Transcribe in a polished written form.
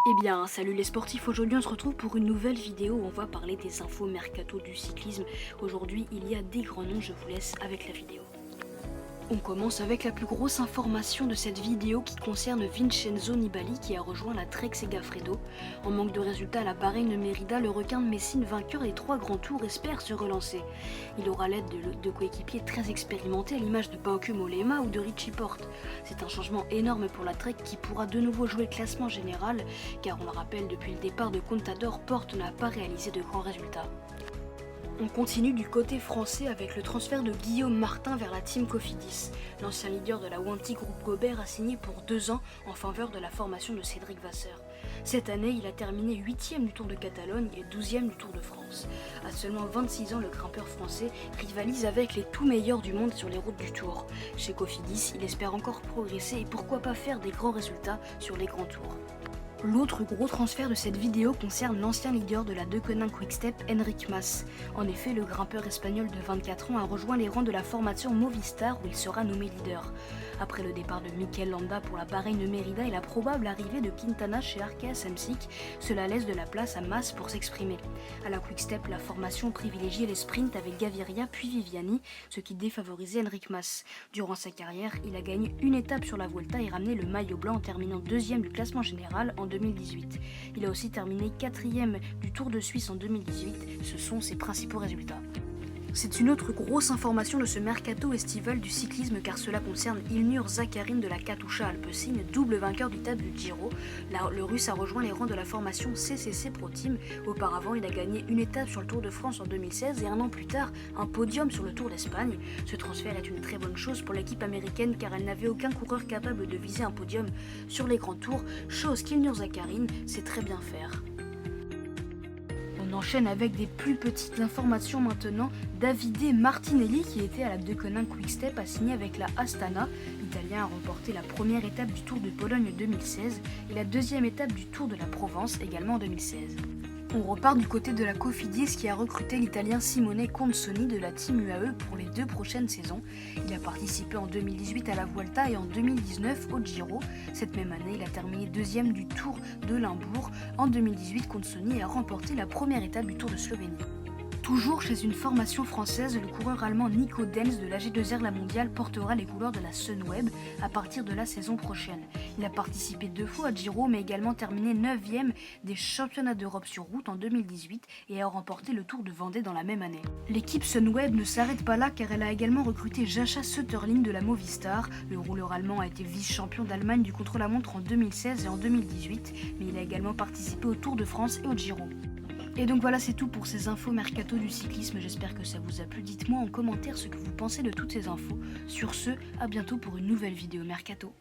Eh bien, salut les sportifs, aujourd'hui on se retrouve pour une nouvelle vidéo où on va parler des infos mercato du cyclisme. Aujourd'hui, il y a des grands noms, je vous laisse avec la vidéo. On commence avec la plus grosse information de cette vidéo qui concerne Vincenzo Nibali qui a rejoint la Trek Segafredo. En manque de résultats à la Bahreïn Merida, le requin de Messine, vainqueur des 3 grands tours, espère se relancer. Il aura l'aide de coéquipiers très expérimentés à l'image de Bauke Mollema ou de Richie Porte. C'est un changement énorme pour la Trek qui pourra de nouveau jouer le classement général car on le rappelle, depuis le départ de Contador, Porte n'a pas réalisé de grands résultats. On continue du côté français avec le transfert de Guillaume Martin vers la team Cofidis. L'ancien leader de la Wanty Groupe Gobert a signé pour 2 ans en faveur de la formation de Cédric Vasseur. Cette année, il a terminé 8e du Tour de Catalogne et 12e du Tour de France. À seulement 26 ans, le grimpeur français rivalise avec les tout meilleurs du monde sur les routes du Tour. Chez Cofidis, il espère encore progresser et pourquoi pas faire des grands résultats sur les grands tours. L'autre gros transfert de cette vidéo concerne l'ancien leader de la Deceuninck Quick-Step, Enric Mas. En effet, le grimpeur espagnol de 24 ans a rejoint les rangs de la formation Movistar où il sera nommé leader. Après le départ de Mikel Landa pour la Bahreïn Merida et la probable arrivée de Quintana chez Arkea Samsic, cela laisse de la place à Mas pour s'exprimer. À la Quick-Step, la formation privilégiait les sprints avec Gaviria puis Viviani, ce qui défavorisait Enric Mas. Durant sa carrière, il a gagné une étape sur la Vuelta et ramené le maillot blanc en terminant 2e du classement général en 2018. Il a aussi terminé 4e du Tour de Suisse en 2018, ce sont ses principaux résultats. C'est une autre grosse information de ce mercato estival du cyclisme car cela concerne Ilnur Zakarin de la Katusha Alpecin, double vainqueur du tab du Giro. Le Russe a rejoint les rangs de la formation CCC Pro Team. Auparavant, il a gagné une étape sur le Tour de France en 2016 et un an plus tard, un podium sur le Tour d'Espagne. Ce transfert est une très bonne chose pour l'équipe américaine car elle n'avait aucun coureur capable de viser un podium sur les grands tours, chose qu'Ilnur Zakarin sait très bien faire. On enchaîne avec des plus petites informations maintenant. Davide Martinelli, qui était à la Deceuninck Quick-Step, a signé avec la Astana. L'Italien a remporté la première étape du Tour de Pologne 2016 et la 2e étape du Tour de la Provence également en 2016. On repart du côté de la Cofidis qui a recruté l'Italien Simone Consoni de la Team UAE pour les 2 prochaines saisons. Il a participé en 2018 à la Vuelta et en 2019 au Giro. Cette même année, il a terminé 2e du Tour de Limbourg. En 2018, Consoni a remporté la première étape du Tour de Slovénie. Toujours chez une formation française, le coureur allemand Nico Denz de l'AG2R La Mondiale portera les couleurs de la Sunweb à partir de la saison prochaine. Il a participé 2 fois à Giro mais également terminé 9e des championnats d'Europe sur route en 2018 et a remporté le Tour de Vendée dans la même année. L'équipe Sunweb ne s'arrête pas là car elle a également recruté Jascha Sütterlin de la Movistar. Le rouleur allemand a été vice-champion d'Allemagne du contre-la-montre en 2016 et en 2018, mais il a également participé au Tour de France et au Giro. Et donc voilà, c'est tout pour ces infos mercato du cyclisme, j'espère que ça vous a plu. Dites-moi en commentaire ce que vous pensez de toutes ces infos. Sur ce, à bientôt pour une nouvelle vidéo mercato.